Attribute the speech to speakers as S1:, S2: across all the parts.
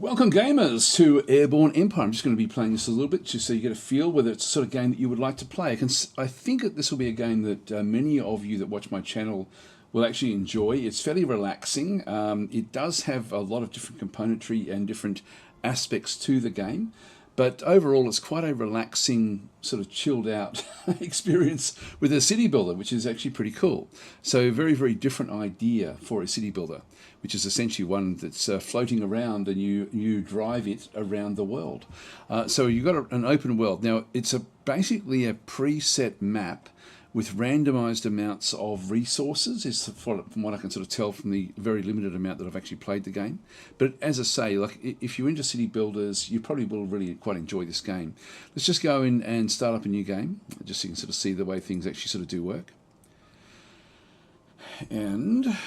S1: Welcome gamers to Airborne Empire. I'm just going to be playing this a little bit just so you get a feel whether it's the sort of game that you would like to play. I think that this will be a game that many of you that watch my channel will actually enjoy. It's fairly relaxing. It does have a lot of different componentry and different aspects to the game. But overall, it's quite a relaxing, sort of chilled out experience with a city builder, which is actually pretty cool. So very, very different idea for a city builder, which is essentially one that's floating around and you drive it around the world. So you've got an open world. Now, it's basically a preset map with randomized amounts of resources, is from what I can sort of tell from the very limited amount that I've actually played the game. But as I say, like if you're into city builders, you probably will really quite enjoy this game. Let's just go in and start up a new game, just so you can sort of see the way things actually sort of do work. And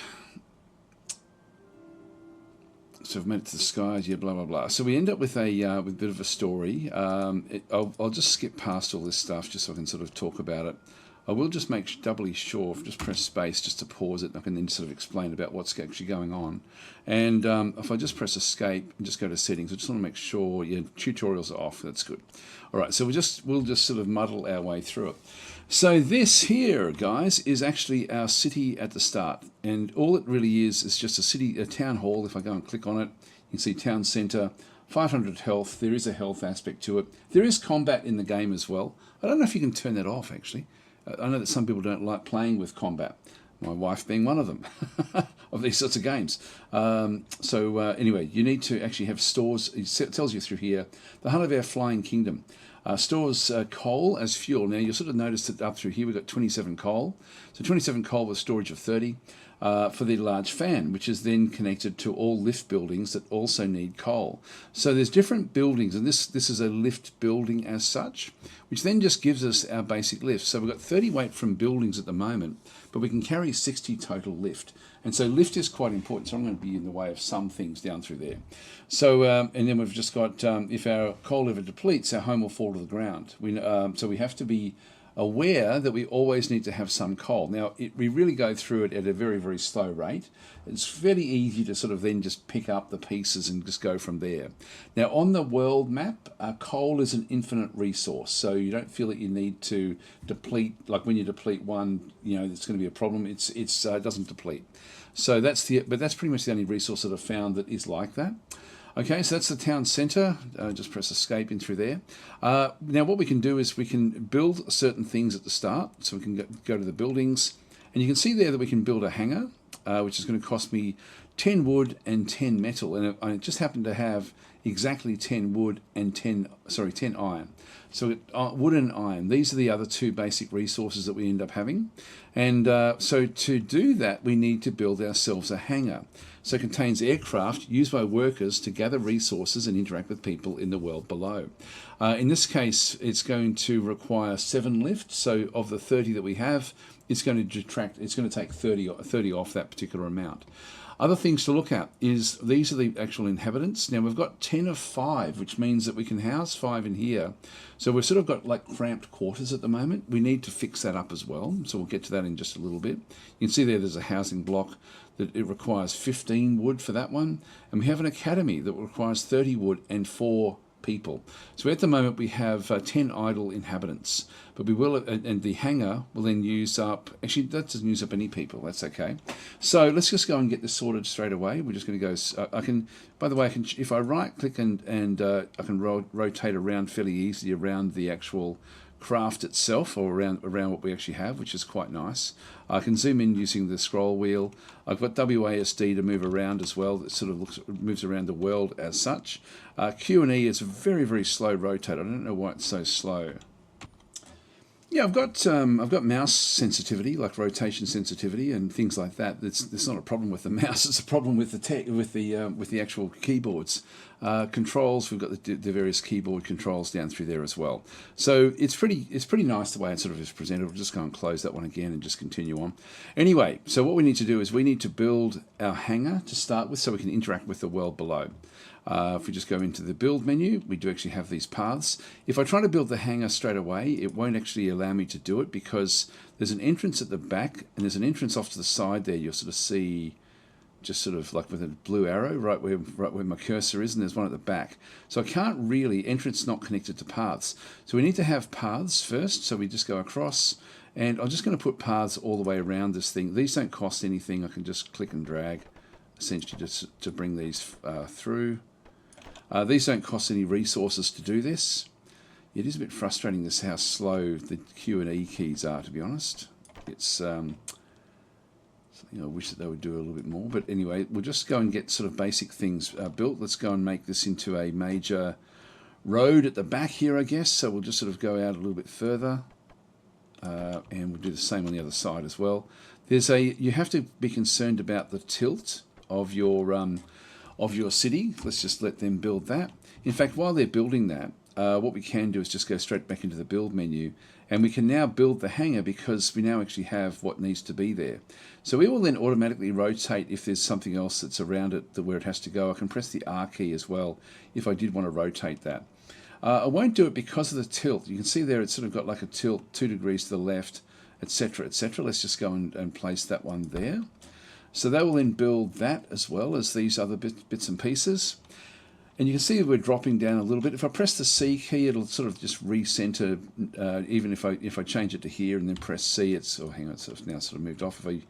S1: so I've made it to the skies, yeah, blah, blah, blah. So we end up with a bit of a story. I'll just skip past all this stuff just so I can sort of talk about it. I will just make doubly sure, just press space just to pause it, and I can then sort of explain about what's actually going on. And if I just press escape and just go to settings, I just want to make sure your tutorials are off. That's good. All right, so we'll just sort of muddle our way through it. So this here, guys, is actually our city at the start, and all it really is just a town hall. If I go and click on it, you can see town centre. 500 health. There is a health aspect to it. There is combat in the game as well. I don't know if you can turn that off actually. I know that some people don't like playing with combat, my wife being one of them, of these sorts of games. Anyway, you need to actually have stores. It tells you through here, the hunt of our flying kingdom. Stores coal as fuel. Now, you'll sort of notice that up through here we've got 27 coal. So 27 coal with storage of 30 for the large fan, which is then connected to all lift buildings that also need coal. So there's different buildings, and this is a lift building as such, which then just gives us our basic lift. So we've got 30 weight from buildings at the moment, but we can carry 60 total lift. And so lift is quite important, so I'm going to be in the way of some things down through there. So, and then we've just got, if our coal ever depletes, our home will fall to the ground. So we have to be aware that we always need to have some coal. Now, we really go through it at a very, very slow rate. It's fairly easy to sort of then just pick up the pieces and just go from there. Now, on the world map, coal is an infinite resource, so you don't feel that you need to deplete, like when you deplete one, it's going to be a problem. It doesn't deplete. So that's pretty much the only resource that I've found that is like that. Okay, so that's the town centre. Just press escape in through there. Now what we can do is we can build certain things at the start. So we can go to the buildings, and you can see there that we can build a hangar, which is going to cost me 10 wood and 10 metal. And I just happen to have exactly 10 wood and 10 iron. So wood and iron, these are the other two basic resources that we end up having. And so to do that, we need to build ourselves a hangar. So it contains aircraft used by workers to gather resources and interact with people in the world below. In this case, it's going to require 7 lift. So of the 30 that we have, it's going to take 30 off that particular amount. Other things to look at is these are the actual inhabitants. Now we've got 10 of 5, which means that we can house 5 in here. So we've sort of got like cramped quarters at the moment. We need to fix that up as well. So we'll get to that in just a little bit. You can see there's a housing block that it requires 15 wood for that one. And we have an academy that requires 30 wood and 4 people. So at the moment we have 10 idle inhabitants, but we will, and the hangar will then use up, actually that doesn't use up any people, that's okay. So let's just go and get this sorted straight away. We're just going to go, by the way, if I right click and I can rotate around fairly easily around the actual craft itself, or around what we actually have, which is quite nice. I can zoom in using the scroll wheel. I've got WASD to move around as well. That sort of moves around the world as such. Q and E is a very, very slow rotate. I don't know why it's so slow. Yeah, I've got mouse sensitivity, like rotation sensitivity and things like that. It's not a problem with the mouse. It's a problem with the actual keyboards. Controls. We've got the various keyboard controls down through there as well. So it's pretty nice the way it sort of is presented. We'll just go and close that one again and just continue on. Anyway, so what we need to do is we need to build our hangar to start with, so we can interact with the world below. If we just go into the build menu, we do actually have these paths. If I try to build the hangar straight away, it won't actually allow me to do it because there's an entrance at the back and there's an entrance off to the side there. You'll sort of see just sort of like with a blue arrow right where my cursor is, and there's one at the back. So I can't really, entrance not connected to paths. So we need to have paths first, so we just go across, and I'm just going to put paths all the way around this thing. These don't cost anything. I can just click and drag essentially just to bring these through. These don't cost any resources to do this. It is a bit frustrating this how slow the Q and E keys are, to be honest. It's something I wish that they would do a little bit more. But anyway, we'll just go and get sort of basic things built. Let's go and make this into a major road at the back here, I guess. So we'll just sort of go out a little bit further. And we'll do the same on the other side as well. You have to be concerned about the tilt of your city. Let's just let them build that. In fact, while they're building that, what we can do is just go straight back into the build menu, and we can now build the hangar because we now actually have what needs to be there. So we will then automatically rotate if there's something else that's around it where it has to go. I can press the R key as well if I did want to rotate that. I won't do it because of the tilt. You can see there it's sort of got like a tilt 2 degrees to the left, etc., etc. Let's just go and place that one there. So that will then build that as well as these other bits and pieces. And you can see we're dropping down a little bit. If I press the C key, it'll sort of just recenter. Even if I change it to here and then press C, it's hang on, it's now sort of moved off. If I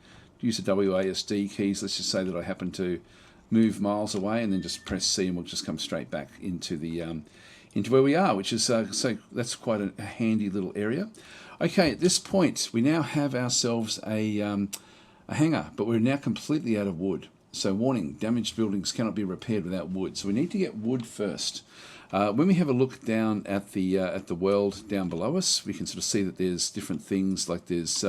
S1: use the WASD keys, let's just say that I happen to move miles away, and then just press C, and we'll just come straight back into the into where we are, which is so that's quite a handy little area. Okay, at this point we now have ourselves a hangar, but we're now completely out of wood. So warning, damaged buildings cannot be repaired without wood. So we need to get wood first. When we have a look down at the world down below us, we can sort of see that there's different things, like there's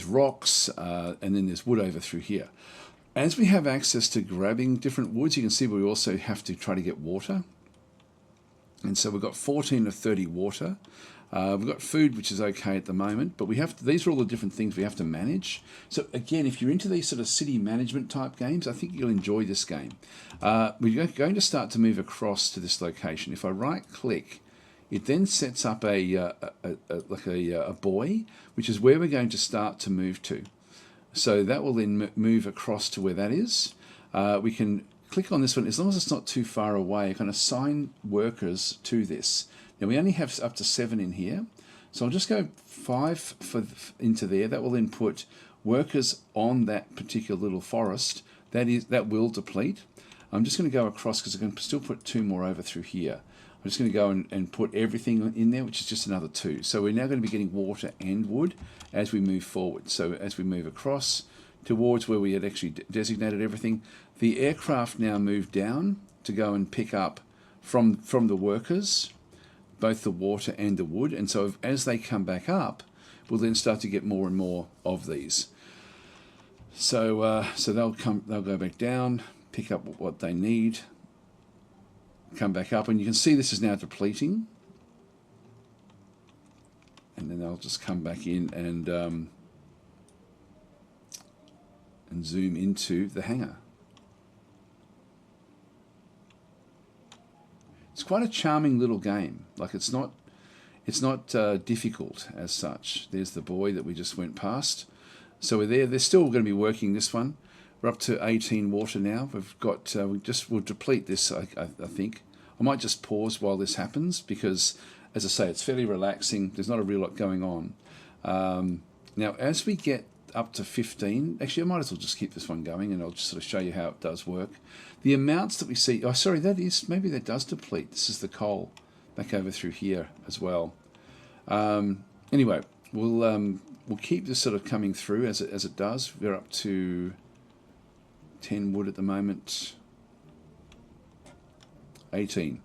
S1: rocks, and then there's wood over through here. As we have access to grabbing different woods, you can see we also have to try to get water. And so we've got 14 of 30 water. We've got food, which is okay at the moment, but these are all the different things we have to manage. So again, if you're into these sort of city management type games, I think you'll enjoy this game. We're going to start to move across to this location. If I right click, it then sets up a buoy, which is where we're going to start to move to. So that will then move across to where that is. We can click on this one, as long as it's not too far away. I can assign workers to this. Now we only have up to 7 in here, so I'll just go 5 into there. That will then put workers on that particular little forest. That will deplete. I'm just going to go across because I can still put 2 more over through here. I'm just going to go and put everything in there, which is just another 2. So we're now going to be getting water and wood as we move forward. So as we move across towards where we had actually designated everything, the aircraft now move down to go and pick up from the workers both the water and the wood, and so as they come back up, we'll then start to get more and more of these. So they'll go back down, pick up what they need, come back up, and you can see this is now depleting, and then they'll just come back in and zoom into the hangar. It's quite a charming little game. Like it's not difficult as such. There's the buoy that we just went past. So we're there. They're still going to be working this one. We're up to 18 water now. We've got we'll deplete this. I think I might just pause while this happens because, as I say, it's fairly relaxing. There's not a real lot going on. Now, as we get up to 15, actually, I might as well just keep this one going, and I'll just sort of show you how it does work. The amounts that we see, oh, sorry, maybe that does deplete. This is the coal back over through here as well. Anyway, we'll keep this sort of coming through as it does. We're up to 10 wood at the moment, 18.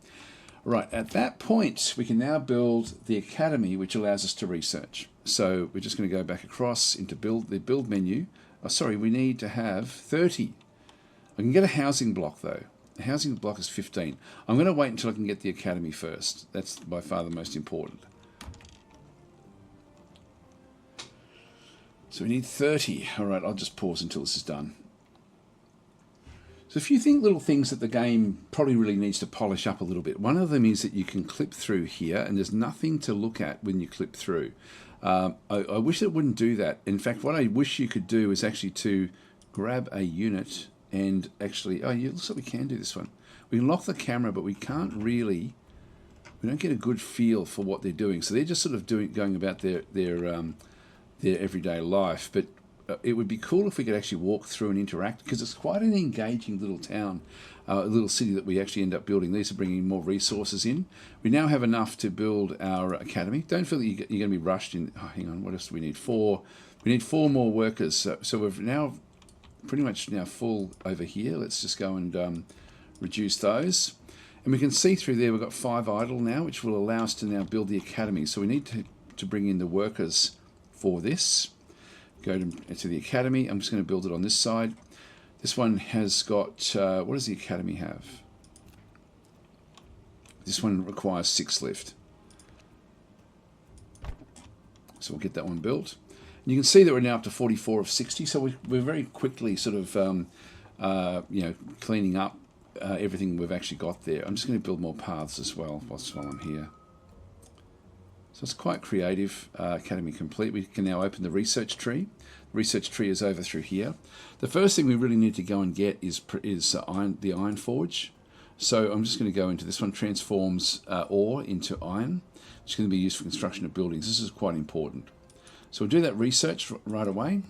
S1: Right, at that point, we can now build the academy, which allows us to research. So we're just going to go back across into the build menu. Oh, sorry, we need to have 30. I can get a housing block though. The housing block is 15. I'm going to wait until I can get the academy first. That's by far the most important. So we need 30. All right, I'll just pause until this is done. So if you think little things that the game probably really needs to polish up a little bit, one of them is that you can clip through here and there's nothing to look at when you clip through. I wish it wouldn't do that. In fact, what I wish you could do is actually to grab a unit and actually, oh, it looks like we can do this one. We can lock the camera, but we can't really, we don't get a good feel for what they're doing. So they're just sort of going about their everyday life. But it would be cool if we could actually walk through and interact, because it's quite an engaging little town, a little city that we actually end up building. These are bringing more resources in. We now have enough to build our academy. Don't feel that you're going to be rushed in. Oh, hang on, what else do we need? We need 4 more workers. So we've now pretty much now full over here. Let's just go and reduce those. And we can see through there we've got 5 idle now, which will allow us to now build the academy. So we need to bring in the workers for this. Go to the academy. I'm just going to build it on this side. This one has got, what does the academy have? This one requires 6 lift. So we'll get that one built. And you can see that we're now up to 44 of 60. So we're very quickly sort of, cleaning up everything we've actually got there. I'm just going to build more paths as well while I'm here. So it's quite creative. Academy complete. We can now open the research tree. The research tree is over through here. The first thing we really need to go and get is the iron forge. So I'm just going to go into this one. Transforms ore into iron. It's going to be used for construction of buildings. This is quite important. So we'll do that research right away.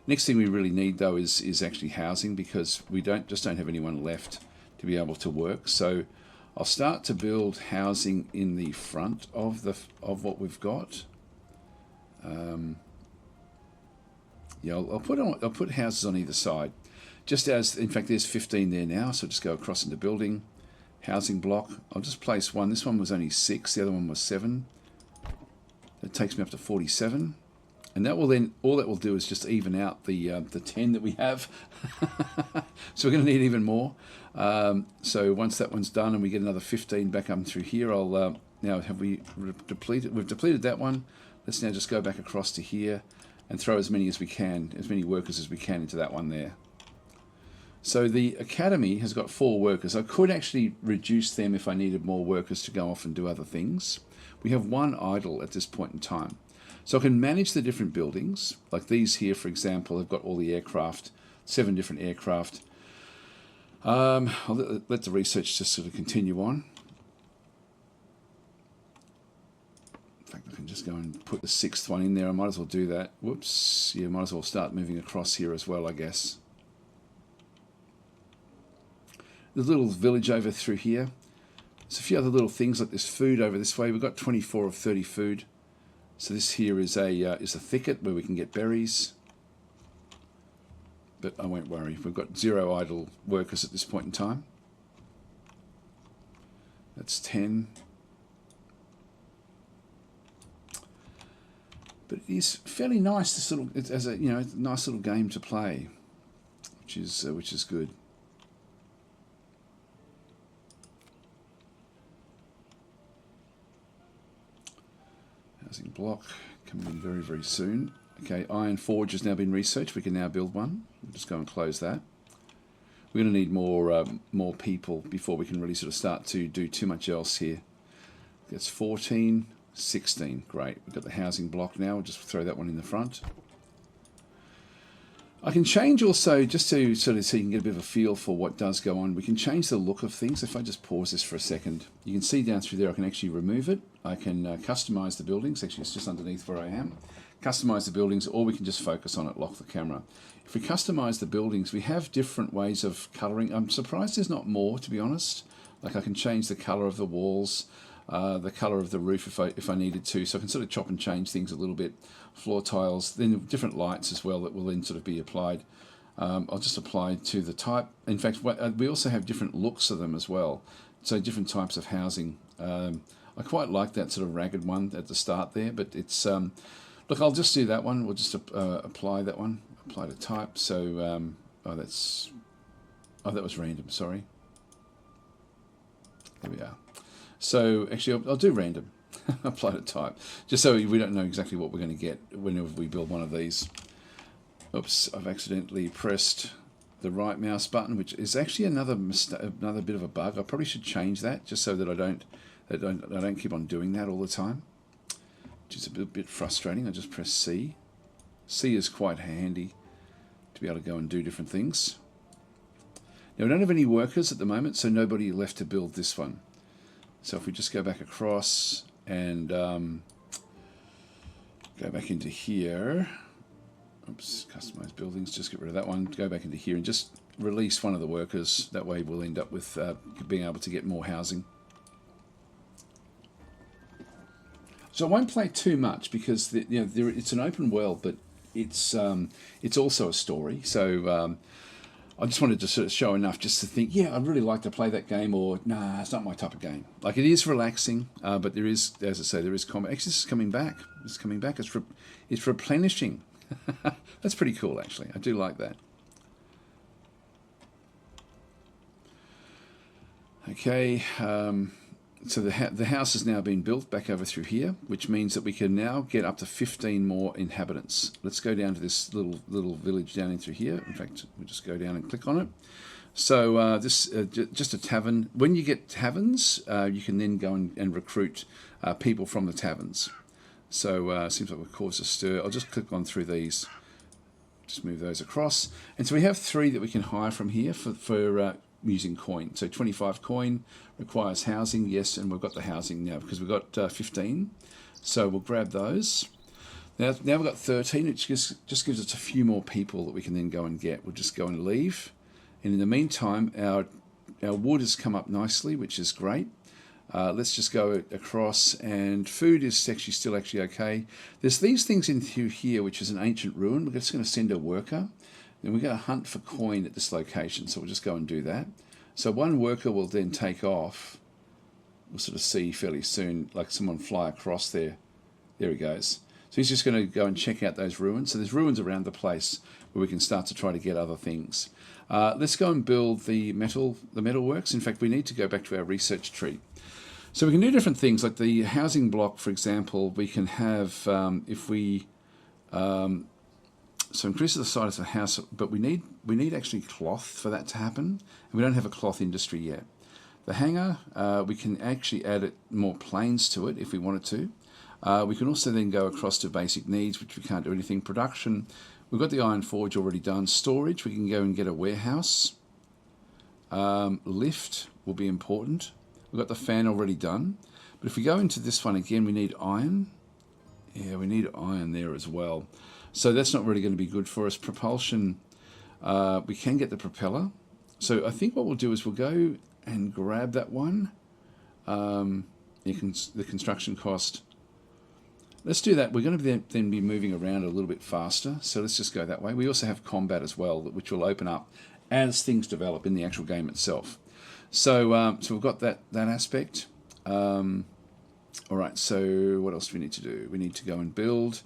S1: Next thing we really need though is actually housing, because we don't have anyone left to be able to work. So I'll start to build housing in the front of what we've got. I'll put houses on either side. Just as, in fact, there's 15 there now, so just go across into building, housing block. I'll just place one. This one was only 6, the other one was 7. That takes me up to 47. And that will then, all that will do is just even out the 10 that we have. So we're going to need even more. So once that one's done and we get another 15 back up through here, I'll now have we depleted. We've depleted that one. Let's now just go back across to here and throw as many as we can, as many workers as we can into that one there. So the academy has got 4 workers. I could actually reduce them if I needed more workers to go off and do other things. We have 1 idle at this point in time. So I can manage the different buildings, like these here, for example, have got all the aircraft, 7 different aircraft. I'll let the research just sort of continue on. In fact, I can just go and put the 6th one in there. I might as well do that. Whoops. Yeah, might as well start moving across here as well, I guess. The little village over through here. There's a few other little things like this food over this way. We've got 24 of 30 food. So this here is a thicket where we can get berries. But I won't worry. We've got 0 idle workers at this point in time. That's 10. But it is fairly nice. This little, as a nice little game to play, which is good. Housing block coming in very, very soon. Okay, iron forge has now been researched. We can now build one. We'll just go and close that. We're going to need more people before we can really sort of start to do too much else here. That's 14, 16. Great. We've got the housing block now. We'll just throw that one in the front. I can change also, just to sort of so you can get a bit of a feel for what does go on, we can change the look of things. If I just pause this for a second, you can see down through there I can actually remove it. I can customize the buildings. Actually, it's just underneath where I am. Customize the buildings, or we can just focus on it, lock the camera. If we customize the buildings, we have different ways of coloring. I'm surprised there's not more, to be honest. Like I can change the color of the walls, the color of the roof if I needed to. So I can sort of chop and change things a little bit. Floor tiles, then different lights as well that will then sort of be applied. I'll just apply to the type. In fact, we also have different looks of them as well. So different types of housing. I quite like that sort of ragged one at the start there, but it's... look, I'll just do that one. We'll just apply that one. Apply to type. So, that was random, sorry. There we are. So, actually, I'll do random. Apply to type. Just so we don't know exactly what we're going to get whenever we build one of these. Oops, I've accidentally pressed the right mouse button, which is actually another bit of a bug. I probably should change that just so that I don't keep on doing that all the time. Which is a bit frustrating. I just press C. C is quite handy to be able to go and do different things. Now we don't have any workers at the moment, so nobody left to build this one. So if we just go back across and go back into here, oops, customize buildings, just get rid of that one, go back into here and just release one of the workers. That way we'll end up with being able to get more housing. So I won't play too much because it's an open world, but it's also a story. So I just wanted to sort of show enough just to think, yeah, I'd really like to play that game, or nah, it's not my type of game. Like, it is relaxing, but there is, as I say, there is combat. Actually, this is coming back. It's coming back. It's replenishing. That's pretty cool, actually. I do like that. Okay, so the house has now been built back over through here, which means that we can now get up to 15 more inhabitants. Let's go down to this little village down in through here. In fact, we'll just go down and click on it. So this just a tavern. When you get taverns, you can then go and recruit people from the taverns. So seems like we've caused a stir. I'll just click on through these. Just move those across. And so we have 3 that we can hire from here for using coin. So 25 coin requires housing, yes, and we've got the housing now because we've got 15. So we'll grab those. Now we've got 13, which just gives us a few more people that we can then go and get. We'll just go and leave. And in the meantime, our wood has come up nicely, which is great. Let's just go across, and food is actually still okay. There's these things in through here, which is an ancient ruin. We're just going to send a worker. Then we're going to hunt for coin at this location, so we'll just go and do that. So one worker will then take off. We'll sort of see fairly soon, like someone fly across there. There he goes. So he's just going to go and check out those ruins. So there's ruins around the place where we can start to try to get other things. Let's go and build the metalworks. In fact, we need to go back to our research tree. So we can do different things, like the housing block, for example. We can have, if we... So increase the size of the house, but we need actually cloth for that to happen, and we don't have a cloth industry yet. The hangar, we can actually add more planes to it if we wanted to. We can also then go across to basic needs, which we can't do anything. Production, we've got the iron forge already done. Storage, we can go and get a warehouse. Lift will be important. We've got the fan already done. But if we go into this one again, we need iron. Yeah, we need iron there as well. So that's not really going to be good for us. Propulsion, we can get the propeller. So I think what we'll do is we'll go and grab that one. The construction cost. Let's do that. We're going to then be moving around a little bit faster. So let's just go that way. We also have combat as well, which will open up as things develop in the actual game itself. So we've got that aspect. All right, so what else do we need to do? We need to go and build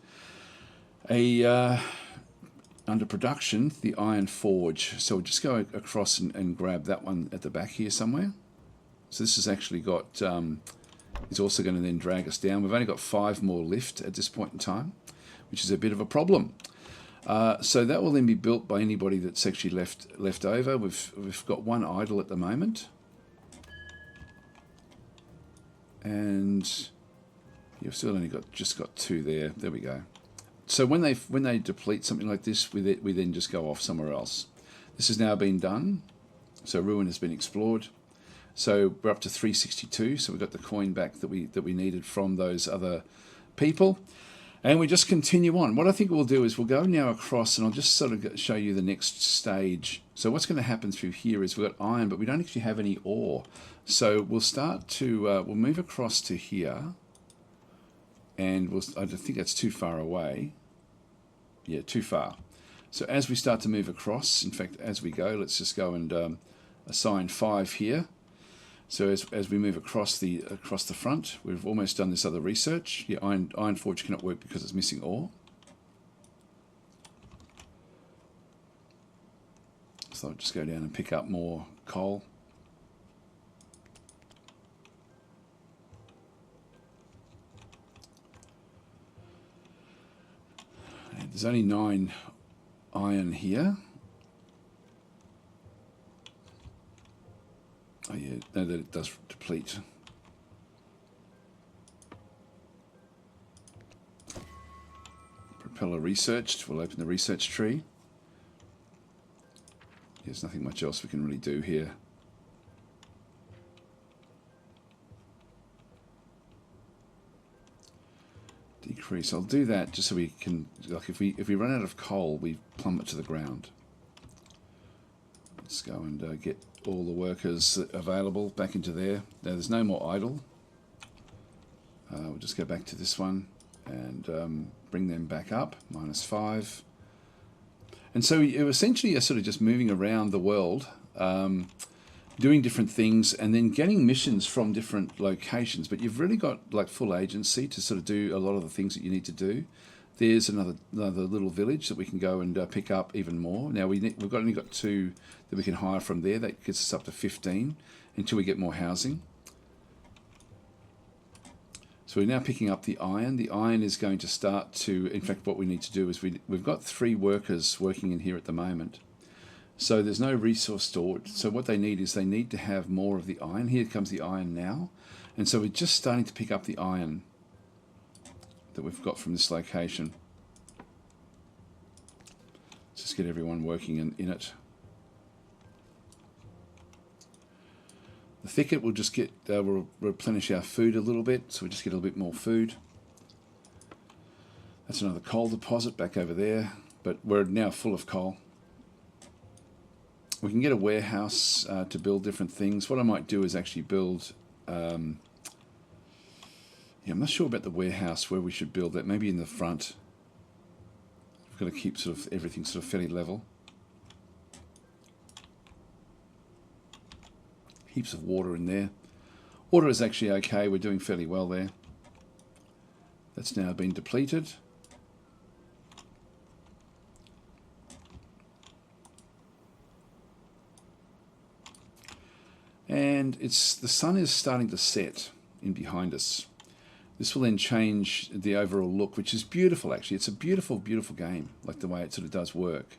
S1: under production, the iron forge. So we'll just go across and grab that one at the back here somewhere. So this has actually got, it's also going to then drag us down. We've only got 5 more lift at this point in time, which is a bit of a problem. So that will then be built by anybody that's actually left over. We've got 1 idle at the moment. And you've still only just got 2 there. There we go. So when they deplete something like this, we then just go off somewhere else. This has now been done. So ruin has been explored. So we're up to 362. So we got the coin back that we needed from those other people, and we just continue on. What I think we'll do is we'll go now across, and I'll just sort of show you the next stage. So what's going to happen through here is we've got iron, but we don't actually have any ore. So we'll start to we'll move across to here, and I think that's too far away. Yeah, too far. So as we start to move across, in fact, as we go, let's just go and assign 5 here. So as we move across the front, we've almost done this other research. Yeah, iron forge cannot work because it's missing ore. So I'll just go down and pick up more coal. And there's only 9 iron here. Oh yeah, no, that it does deplete. Propeller researched. We'll open the research tree. There's nothing much else we can really do here. Decrease. I'll do that just so we can, like, if we run out of coal, we plummet to the ground. Let's go and get all the workers available back into there. Now there's no more idle. We'll just go back to this one and bring them back up, -5. And so you essentially are sort of just moving around the world, doing different things and then getting missions from different locations. But you've really got like full agency to sort of do a lot of the things that you need to do. There's another little village that we can go and pick up even more. Now we've only got 2 that we can hire from there. That gets us up to 15 until we get more housing. So we're now picking up the iron. The iron is going to start to, in fact, what we need to do is we've got 3 workers working in here at the moment. So there's no resource stored. So what they need is they need to have more of the iron. Here comes the iron now. And so we're just starting to pick up the iron that we've got from this location. Let's just get everyone working in it. The thicket will just get, we'll replenish our food a little bit, so we just get a little bit more food. That's another coal deposit back over there, but we're now full of coal. We can get a warehouse to build different things. What I might do is actually build, I'm not sure about the warehouse where we should build that, maybe in the front. We've got to keep sort of everything sort of fairly level. Heaps of water in there. Water is actually okay, we're doing fairly well there. That's now been depleted. And the sun is starting to set in behind us. This will then change the overall look, which is beautiful actually. It's a beautiful, beautiful game, like the way it sort of does work.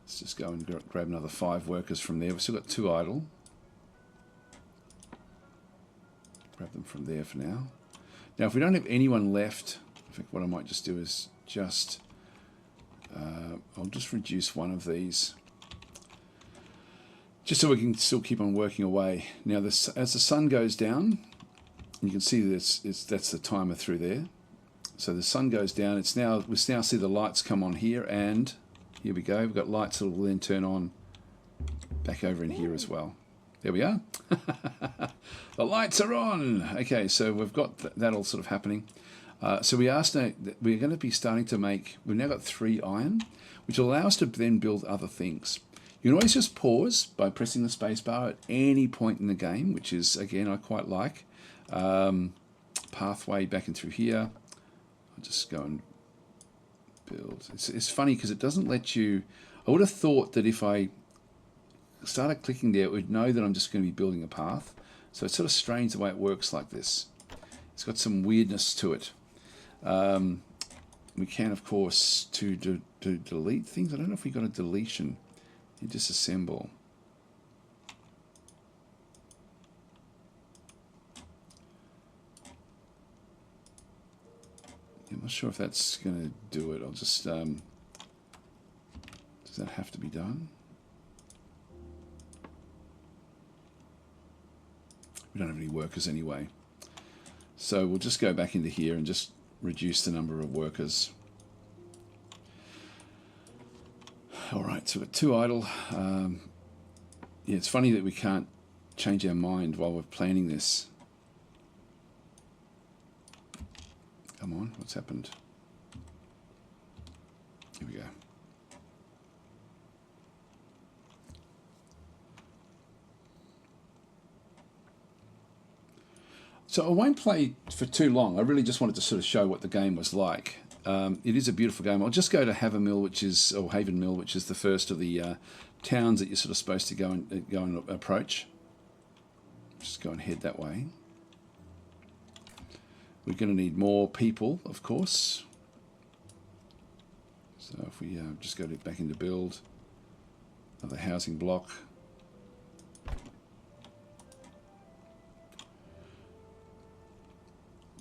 S1: Let's just go and grab another 5 workers from there. We've still got 2 idle. Grab them from there for now. Now, if we don't have anyone left, I think what I might just do is just, I'll just reduce one of these, just so we can still keep on working away. Now, as the sun goes down, you can see that's the timer through there. So the sun goes down. We now see the lights come on here, and here we go. We've got lights that will then turn on back over in here as well. There we are. The lights are on. Okay, so we've got that all sort of happening. So we're going to be starting to make, we've now got 3 iron, which will allow us to then build other things. You can always just pause by pressing the space bar at any point in the game, which is, again, I quite like. Pathway back in through here. I'll just go and build. It's funny because it doesn't let you, I would have thought that if I started clicking there, it would know that I'm just going to be building a path. So it's sort of strange the way it works like this. It's got some weirdness to it. We can, of course, to delete things. I don't know if we got a deletion. You disassemble. I'm not sure if that's going to do it. I'll just, does that have to be done? We don't have any workers anyway. So we'll just go back into here and just reduce the number of workers. All right, so we've got 2 idle. Yeah, it's funny that we can't change our mind while we're planning this. Come on, what's happened? Here we go. So I won't play for too long. I really just wanted to sort of show what the game was like. It is a beautiful game. I'll just go to Havenmill, which is the first of the towns that you're sort of supposed to go and approach. Just go and head that way. We're going to need more people, of course. So if we just go back into build, another housing block.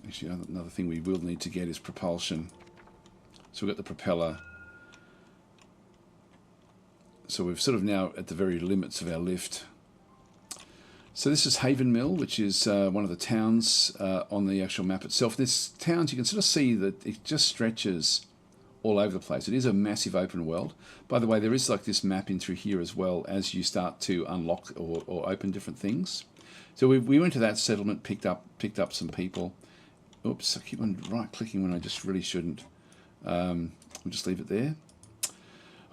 S1: Actually, another thing we will need to get is propulsion. So we've got the propeller. So we're sort of now at the very limits of our lift. So this is Havenmill, which is one of the towns on the actual map itself. This towns, you can sort of see that it just stretches all over the place. It is a massive open world. By the way, there is like this mapping through here as well as you start to unlock or open different things. So we went to that settlement, picked up some people. Oops, I keep on right-clicking when I just really shouldn't. We'll just leave it there.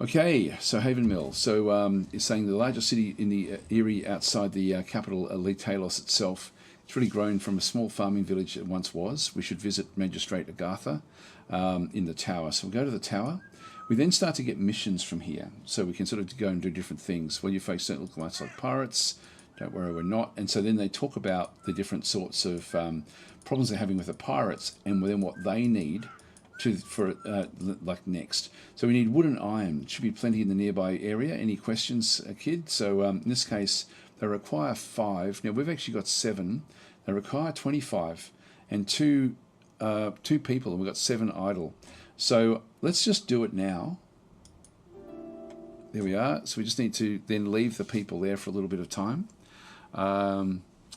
S1: Okay, so Havenmill. So it's saying the largest city in the area outside the capital, Talos itself. It's really grown from a small farming village it once was. We should visit Magistrate Agatha in the tower. So we'll go to the tower. We then start to get missions from here. So we can sort of go and do different things. Well, you folks don't look much like pirates. Don't worry, we're not. And so then they talk about the different sorts of problems they're having with the pirates and then what they need for like next. So we need wood and iron. Should be plenty in the nearby area. Any questions, kid? So in this case, they require 5. Now we've actually got 7. They require 25 and two people, and we've got 7 idle. So let's just do it now. There we are. So we just need to then leave the people there for a little bit of time.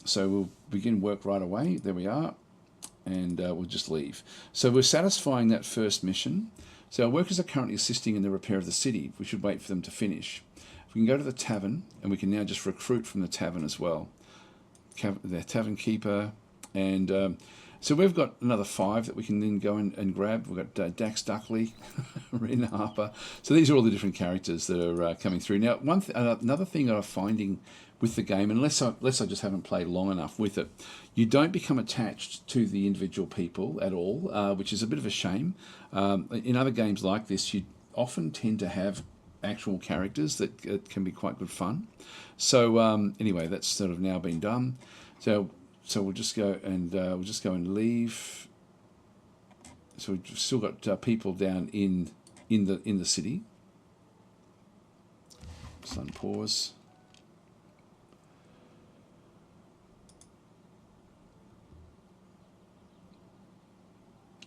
S1: So we'll begin work right away. There we are. And we'll just leave. So we're satisfying that first mission. So our workers are currently assisting in the repair of the city. We should wait for them to finish. We can go to the tavern, and we can now just recruit from the tavern as well. The tavern keeper, and so we've got another 5 that we can then go and grab. We've got DasTactic, Ren Harper. So these are all the different characters that are coming through. Now, another thing that I'm finding with the game, unless I just haven't played long enough with it, you don't become attached to the individual people at all, which is a bit of a shame. In other games like this, you often tend to have actual characters that can be quite good fun. So anyway, that's sort of now been done. So we'll just go and leave. So we've still got people down in the city. Just unpause.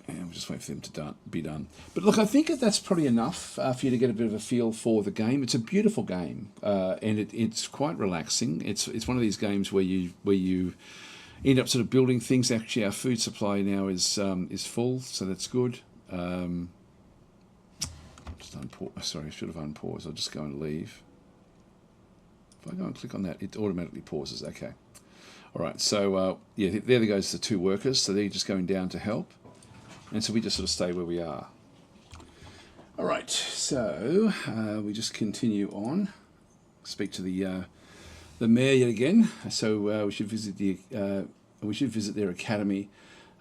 S1: And we'll just wait for them to be done. But look, I think that's probably enough for you to get a bit of a feel for the game. It's a beautiful game, and it's quite relaxing. It's one of these games where you end up sort of building things. Actually, our food supply now is full, so that's good. Just unpause. Sorry, I should have unpaused. I'll just go and leave. If I go and click on that, it automatically pauses. Okay. All right. So yeah, there goes the 2 workers. So they're just going down to help. And so we just sort of stay where we are. All right, so we just continue on. Speak to the mayor yet again. So we should visit their academy.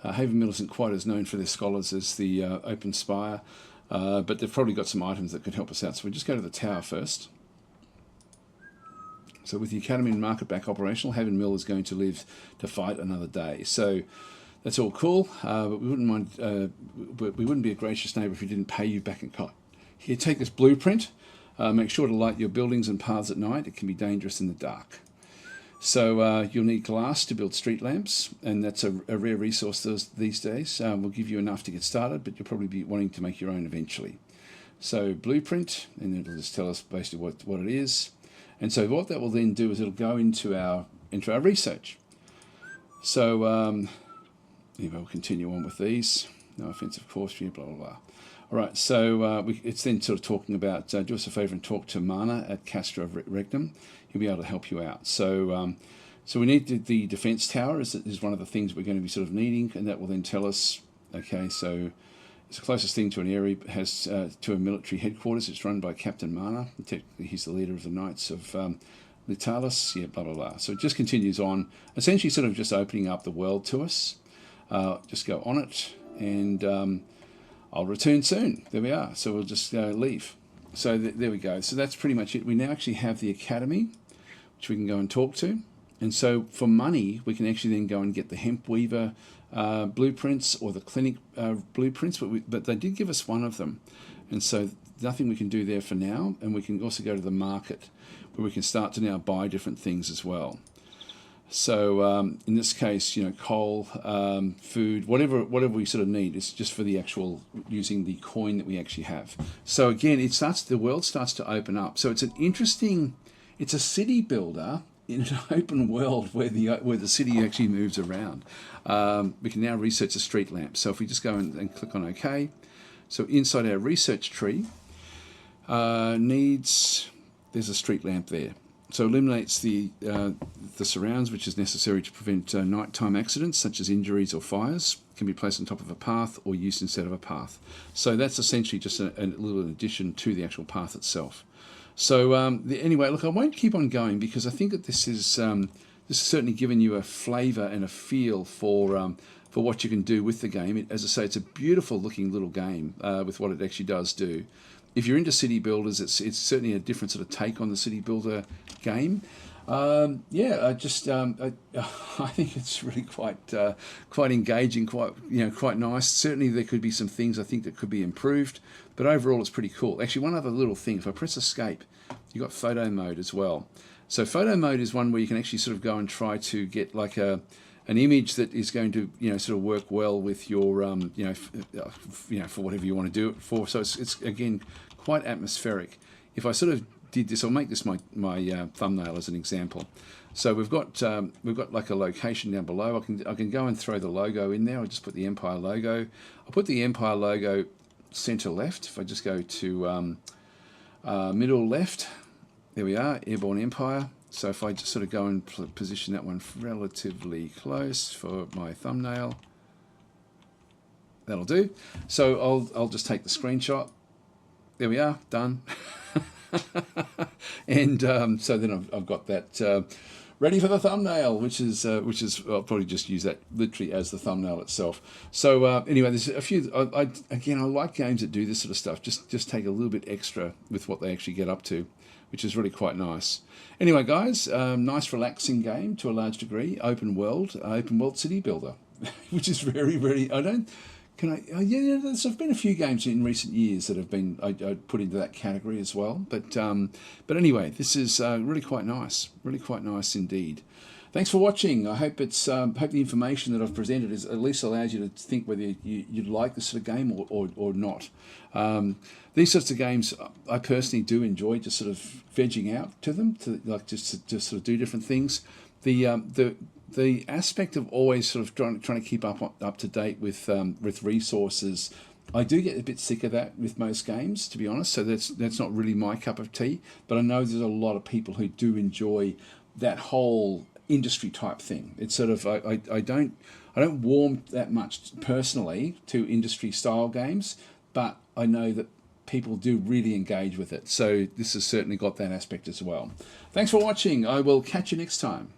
S1: Havenmill isn't quite as known for their scholars as the Open Spire, but they've probably got some items that could help us out. So we just go to the tower first. So with the academy and market back operational, Havenmill is going to live to fight another day. So that's all cool, but we wouldn't mind. We wouldn't be a gracious neighbour if we didn't pay you back in kind. Here, take this blueprint. Make sure to light your buildings and paths at night. It can be dangerous in the dark. So you'll need glass to build street lamps, and that's a rare resource these days. We'll give you enough to get started, but you'll probably be wanting to make your own eventually. So blueprint, and it'll just tell us basically what it is. And so what that will then do is it'll go into our research. So we'll continue on with these. No offence, of course, for you, blah, blah, blah. All right, so it's then sort of talking about, do us a favour and talk to Mana at Castra of Regnum. He'll be able to help you out. So we need the defence tower is one of the things we're going to be sort of needing, and that will then tell us, okay, so it's the closest thing to an area, has to a military headquarters. It's run by Captain Mana. Technically, he's the leader of the Knights of Litalis, yeah, blah, blah, blah. So it just continues on, essentially sort of just opening up the world to us. Just go on it, and I'll return soon. There we are. So we'll just leave. So there we go. So that's pretty much it. We now actually have the academy, which we can go and talk to. And so for money, we can actually then go and get the hemp weaver blueprints or the clinic blueprints, but they did give us one of them. And so nothing we can do there for now. And we can also go to the market where we can start to now buy different things as well. So in this case, you know, coal, food, whatever we sort of need. It's just for the actual using the coin that we actually have. So again, the world starts to open up. So it's it's a city builder in an open world where the city actually moves around. We can now research a street lamp. So if we just go and click on OK, so inside our research tree there's a street lamp there. So eliminates the surrounds, which is necessary to prevent nighttime accidents such as injuries or fires. Can be placed on top of a path or used instead of a path. So that's essentially just a little addition to the actual path itself. So anyway, look, I won't keep on going because I think that this is certainly given you a flavour and a feel for what you can do with the game. As I say, it's a beautiful looking little game with what it actually does do. If you're into city builders, it's certainly a different sort of take on the city builder game. I think it's really quite engaging, quite nice. Certainly there could be some things I think that could be improved, but overall it's pretty cool. Actually, one other little thing: if I press escape, you've got photo mode as well. So photo mode is one where you can actually sort of go and try to get like an image that is going to sort of work well with your for whatever you want to do it for. So it's again quite atmospheric. If I sort of did this, I'll make this my thumbnail as an example. So we've got like a location down below. I can go and throw the logo in there. I'll just put the Empire logo. I'll put the Empire logo center left. If I just go to middle left, there we are, Airborne Empire. So if I just sort of go and position that one relatively close for my thumbnail, that'll do. So I'll just take the screenshot. There we are, done. And so then I've got that ready for the thumbnail, which is I'll probably just use that literally as the thumbnail itself. So anyway, there's a few. I like games that do this sort of stuff. Just take a little bit extra with what they actually get up to, which is really quite nice. Anyway, guys, nice relaxing game to a large degree. Open world city builder, which is very, very. There's been a few games in recent years that have been I put into that category as well. But anyway, this is really quite nice indeed. Thanks for watching. I hope hope the information that I've presented at least allows you to think whether you'd like this sort of game or not. These sorts of games I personally do enjoy, just sort of vegging out to them, to like just to sort of do different things. The aspect of always sort of trying to keep up to date with resources, I do get a bit sick of that with most games, to be honest. So that's not really my cup of tea. But I know there's a lot of people who do enjoy that whole industry type thing. It's sort of I don't warm that much personally to industry style games, but I know that people do really engage with it. So this has certainly got that aspect as well. Thanks for watching. I will catch you next time.